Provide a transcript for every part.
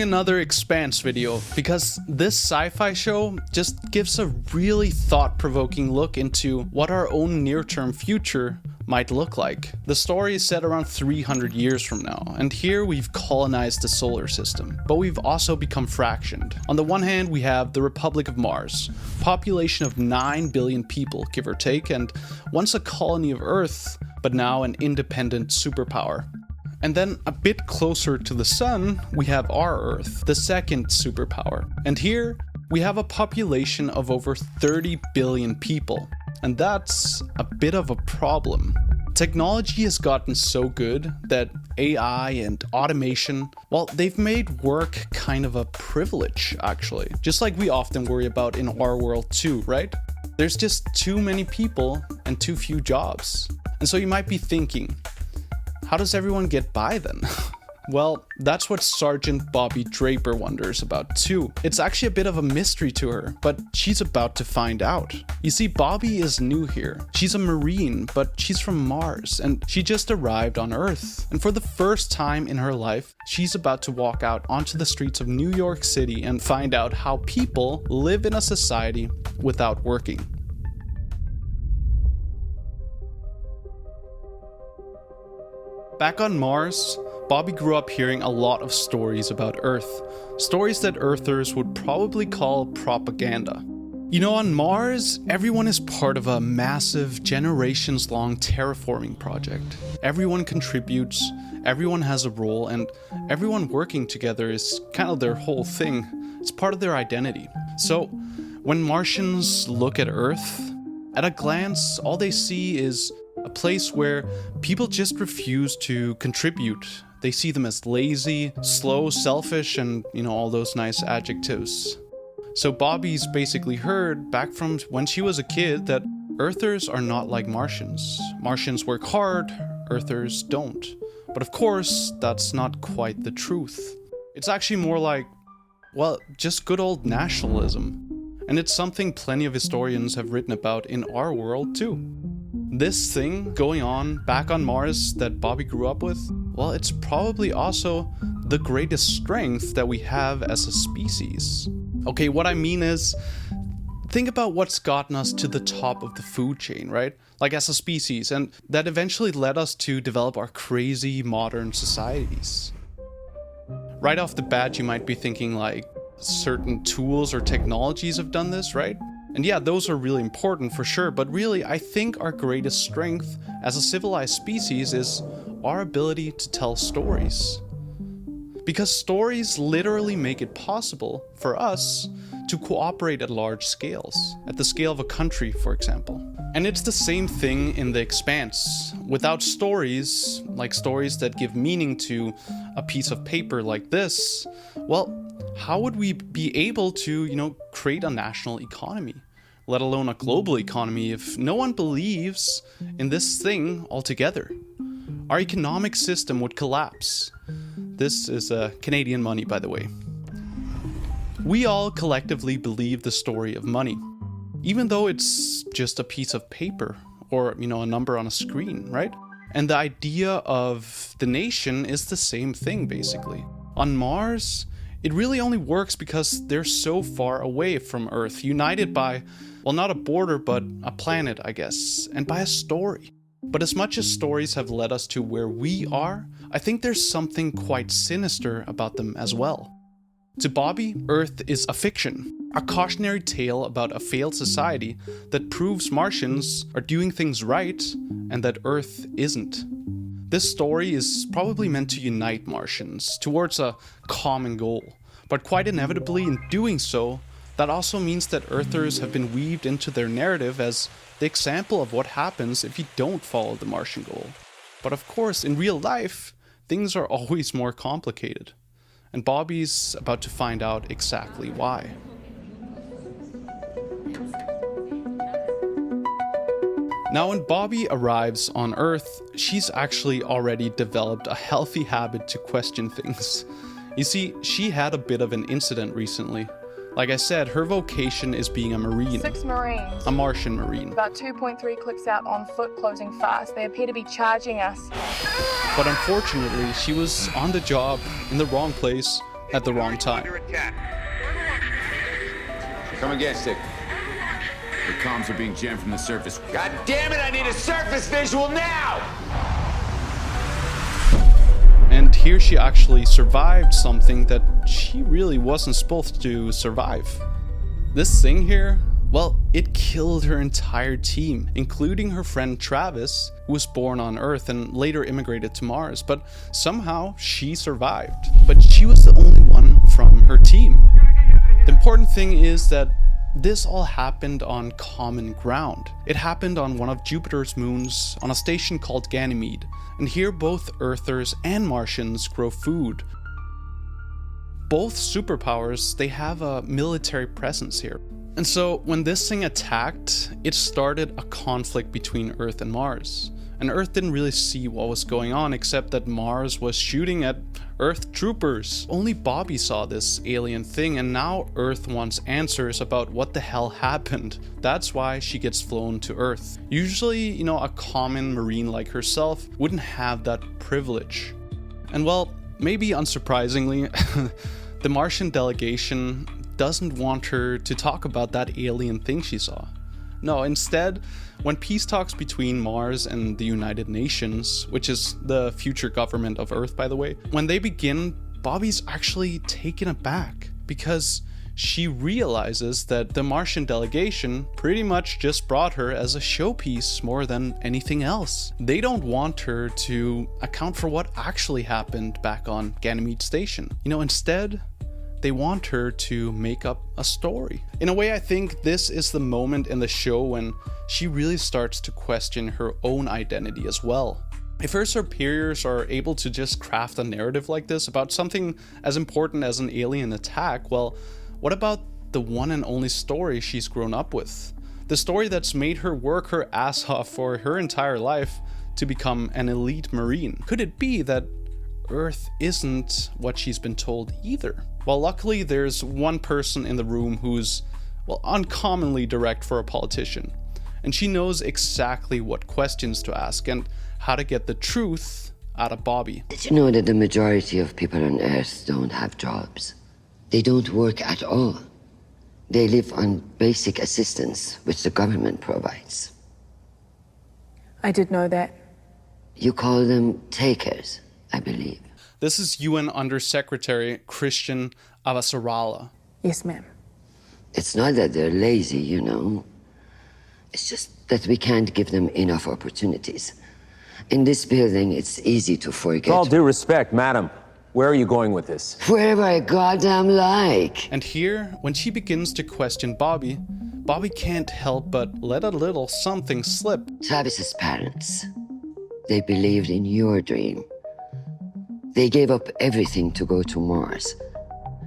Another Expanse video, because this sci-fi show just gives a really thought-provoking look into what our own near-term future might look like. The story is set around 300 years from now, and here we've colonized the solar system, but we've also become fractioned. On the one hand, we have the Republic of Mars, population of 9 billion people, give or take, and once a colony of Earth, but now an independent superpower. And then a bit closer to the sun, we have our Earth, the second superpower. And here, we have a population of over 30 billion people. And that's a bit of a problem. Technology has gotten so good that AI and automation, well, they've made work kind of a privilege, actually. Just like we often worry about in our world too, right? There's just too many people and too few jobs. And so you might be thinking, how does everyone get by then? Well, that's what Sergeant Bobby Draper wonders about too. It's actually a bit of a mystery to her, but she's about to find out. You see, Bobby is new here. She's a Marine, but she's from Mars, and she just arrived on Earth. And for the first time in her life, she's about to walk out onto the streets of New York City and find out how people live in a society without working. Back on Mars, Bobby grew up hearing a lot of stories about Earth. Stories that Earthers would probably call propaganda. You know, on Mars, everyone is part of a massive, generations-long terraforming project. Everyone contributes, everyone has a role, and everyone working together is kind of their whole thing. It's part of their identity. So, when Martians look at Earth, at a glance, all they see is a place where people just refuse to contribute. They see them as lazy, slow, selfish, and, all those nice adjectives. So Bobby's basically heard back from when she was a kid that Earthers are not like Martians. Martians work hard, Earthers don't. But of course, that's not quite the truth. It's actually more like, well, just good old nationalism. And it's something plenty of historians have written about in our world too. This thing going on back on Mars that Bobby grew up with, well, it's probably also the greatest strength that we have as a species. Okay, what I mean is, think about what's gotten us to the top of the food chain, right? Like as a species, and that eventually led us to develop our crazy modern societies. Right off the bat, you might be thinking like, certain tools or technologies have done this, right? And yeah, those are really important for sure, but really, I think our greatest strength as a civilized species is our ability to tell stories. Because stories literally make it possible for us to cooperate at large scales, at the scale of a country, for example. And it's the same thing in The Expanse. Without stories, like stories that give meaning to a piece of paper like this, well, how would we be able to, create a national economy, let alone a global economy, if no one believes in this thing altogether? Our economic system would collapse. This is Canadian money, by the way. We all collectively believe the story of money, even though it's just a piece of paper or, a number on a screen, right? And the idea of the nation is the same thing, basically. On Mars, it really only works because they're so far away from Earth, united by, well, not a border, but a planet, I guess, and by a story. But as much as stories have led us to where we are, I think there's something quite sinister about them as well. To Bobby, Earth is a fiction, a cautionary tale about a failed society that proves Martians are doing things right and that Earth isn't. This story is probably meant to unite Martians towards a common goal, but quite inevitably in doing so, that also means that Earthers have been weaved into their narrative as the example of what happens if you don't follow the Martian goal. But of course, in real life, things are always more complicated. And Bobby's about to find out exactly why. Now, when Bobby arrives on Earth, she's actually already developed a healthy habit to question things. You see, she had a bit of an incident recently. Like I said, her vocation is being a Marine. 6 Marines. A Martian Marine. About 2.3 clicks out on foot, closing fast. They appear to be charging us. But unfortunately, she was on the job, in the wrong place, at the wrong time. Come again, Stick. The comms are being jammed from the surface. God damn it, I need a surface visual now! And here she actually survived something that she really wasn't supposed to survive. This thing here, well, it killed her entire team, including her friend Travis, who was born on Earth and later immigrated to Mars, but somehow she survived. But she was the only one from her team. The important thing is that this all happened on common ground. It happened on one of Jupiter's moons on a station called Ganymede, and here both Earthers and Martians grow food. Both superpowers, they have a military presence here. And so when this thing attacked, it started a conflict between Earth and Mars. And Earth didn't really see what was going on except that Mars was shooting at Earth troopers. Only Bobby saw this alien thing, and now Earth wants answers about what the hell happened. That's why she gets flown to Earth. Usually, a common Marine like herself wouldn't have that privilege. And well, maybe unsurprisingly, the Martian delegation doesn't want her to talk about that alien thing she saw. No, instead, when peace talks between Mars and the United Nations, which is the future government of Earth, by the way, when they begin, Bobby's actually taken aback because she realizes that the Martian delegation pretty much just brought her as a showpiece more than anything else. They don't want her to account for what actually happened back on Ganymede Station. Instead, they want her to make up a story. In a way, I think this is the moment in the show when she really starts to question her own identity as well. If her superiors are able to just craft a narrative like this about something as important as an alien attack, well, what about the one and only story she's grown up with? The story that's made her work her ass off for her entire life to become an elite Marine. Could it be that Earth isn't what she's been told either? Well, luckily there's one person in the room who's, uncommonly direct for a politician. And she knows exactly what questions to ask and how to get the truth out of Bobby. Did you know that the majority of people on Earth don't have jobs? They don't work at all. They live on basic assistance, which the government provides. I did know that. You call them takers, I believe. This is UN Undersecretary Christian Avasarala. Yes, ma'am. It's not that they're lazy, It's just that we can't give them enough opportunities. In this building, it's easy to forget. With all due respect, madam, where are you going with this? Wherever I goddamn like. And here, when she begins to question Bobby, Bobby can't help but let a little something slip. Travis's parents, they believed in your dream. They gave up everything to go to Mars,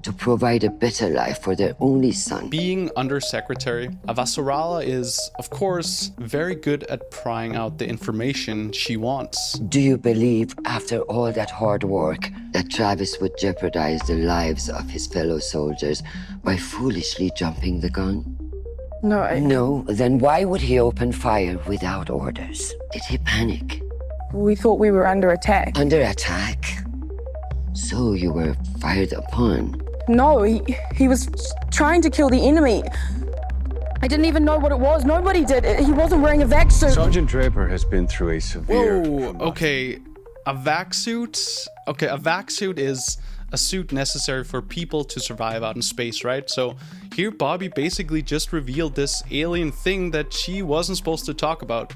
to provide a better life for their only son. Being Undersecretary, Avasarala is, of course, very good at prying out the information she wants. Do you believe, after all that hard work, that Travis would jeopardize the lives of his fellow soldiers by foolishly jumping the gun? No. No, then why would he open fire without orders? Did he panic? We thought we were under attack. Under attack? So you were fired upon? No, he was trying to kill the enemy. I didn't even know what it was. Nobody did. He wasn't wearing a vac suit. Sergeant Draper has been through a severe... Whoa, okay. A vac suit? Okay, a vac suit is a suit necessary for people to survive out in space, right? So here Bobby basically just revealed this alien thing that she wasn't supposed to talk about.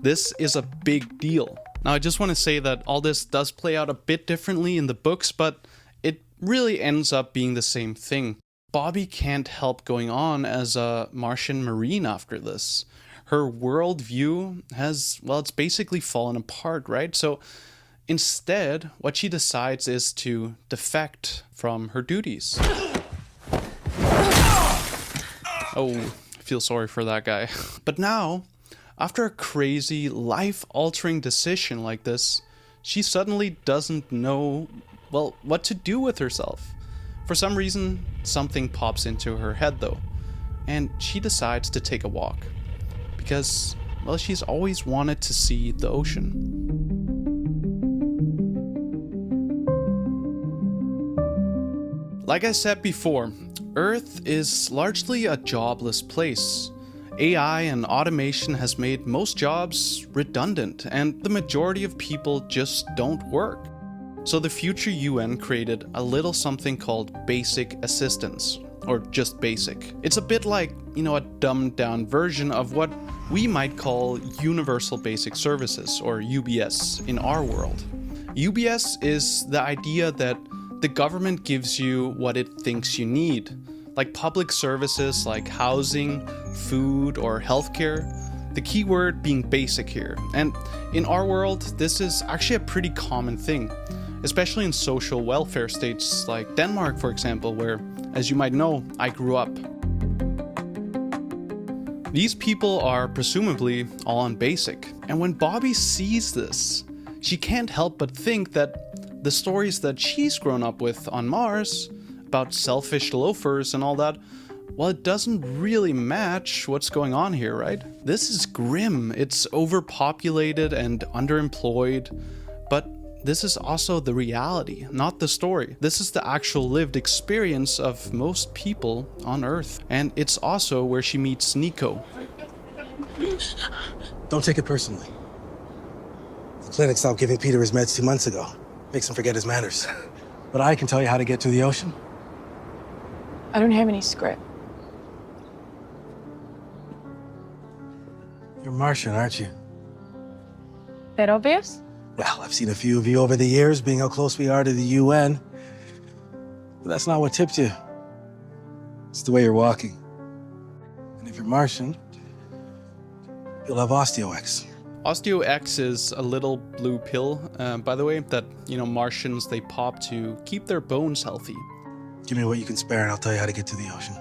This is a big deal. Now, I just want to say that all this does play out a bit differently in the books, but it really ends up being the same thing. Bobby can't help going on as a Martian Marine after this. Her worldview has, it's basically fallen apart, right? So instead, what she decides is to defect from her duties. Oh, I feel sorry for that guy. But now, after a crazy, life-altering decision like this, she suddenly doesn't know, what to do with herself. For some reason, something pops into her head though, and she decides to take a walk. Because, she's always wanted to see the ocean. Like I said before, Earth is largely a jobless place. AI and automation has made most jobs redundant, and the majority of people just don't work. So the future UN created a little something called basic assistance, or just basic. It's a bit like, a dumbed down version of what we might call Universal Basic Services, or UBS, in our world. UBS is the idea that the government gives you what it thinks you need, like public services like housing, food, or healthcare. The key word being basic here. And in our world, this is actually a pretty common thing, especially in social welfare states like Denmark, for example, where, as you might know, I grew up. These people are presumably all on basic. And when Bobby sees this, she can't help but think that the stories that she's grown up with on Mars, about selfish loafers and all that, well, it doesn't really match what's going on here, right? This is grim. It's overpopulated and underemployed, but this is also the reality, not the story. This is the actual lived experience of most people on Earth. And it's also where she meets Nico. Don't take it personally. The clinic stopped giving Peter his meds 2 months ago. Makes him forget his manners. But I can tell you how to get to the ocean. I don't have any script. You're Martian, aren't you? That obvious? Well, I've seen a few of you over the years, being how close we are to the UN. But that's not what tipped you. It's the way you're walking. And if you're Martian, you'll have Osteo-X. Osteo-X is a little blue pill, by the way, that, Martians, they pop to keep their bones healthy. Give me what you can spare and I'll tell you how to get to the ocean.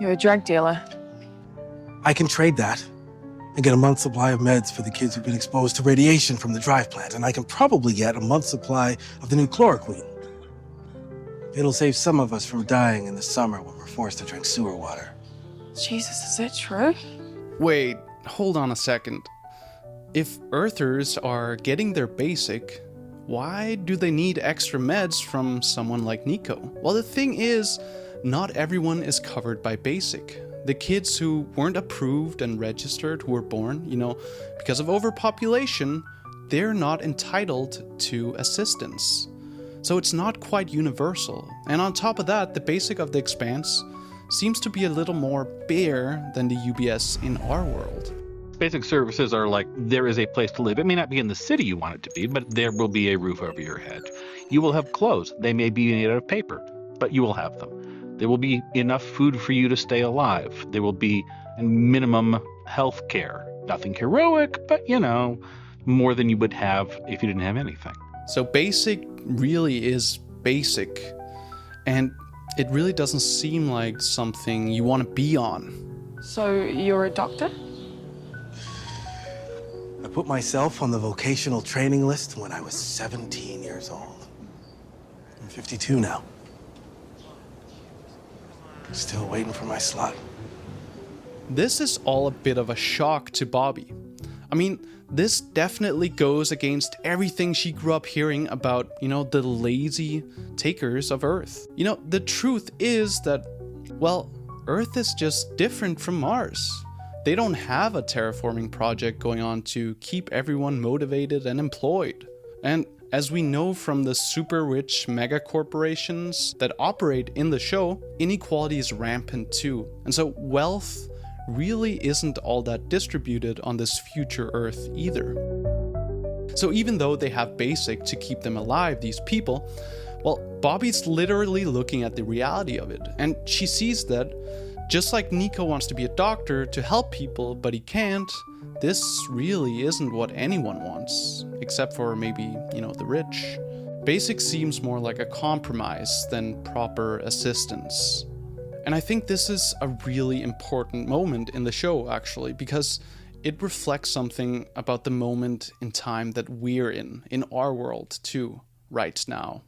You're a drug dealer. I can trade that and get a month's supply of meds for the kids who've been exposed to radiation from the drive plant. And I can probably get a month's supply of the new chloroquine. It'll save some of us from dying in the summer when we're forced to drink sewer water. Jesus, is that true? Wait, hold on a second. If Earthers are getting their basic, why do they need extra meds from someone like Nico? Well, the thing is, not everyone is covered by basic. The kids who weren't approved and registered, who were born, because of overpopulation, they're not entitled to assistance. So it's not quite universal. And on top of that, the basic of the Expanse seems to be a little more bare than the UBS in our world. Basic services are like, there is a place to live. It may not be in the city you want it to be, but there will be a roof over your head. You will have clothes. They may be made out of paper, but you will have them. There will be enough food for you to stay alive. There will be minimum health care. Nothing heroic, but, more than you would have if you didn't have anything. So basic really is basic. And it really doesn't seem like something you want to be on. So you're a doctor? I put myself on the vocational training list when I was 17 years old. I'm 52 now. Still waiting for my slot. This is all a bit of a shock to Bobby. I mean, this definitely goes against everything she grew up hearing about, the lazy takers of Earth. The truth is that, Earth is just different from Mars. They don't have a terraforming project going on to keep everyone motivated and employed. And as we know from the super rich mega corporations that operate in the show, inequality is rampant too. And so wealth really isn't all that distributed on this future Earth either. So even though they have basic to keep them alive, these people, Bobby's literally looking at the reality of it. And she sees that just like Nico wants to be a doctor to help people, but he can't, this really isn't what anyone wants, except for maybe, the rich. Basic seems more like a compromise than proper assistance. And I think this is a really important moment in the show, actually, because it reflects something about the moment in time that we're in our world too, right now.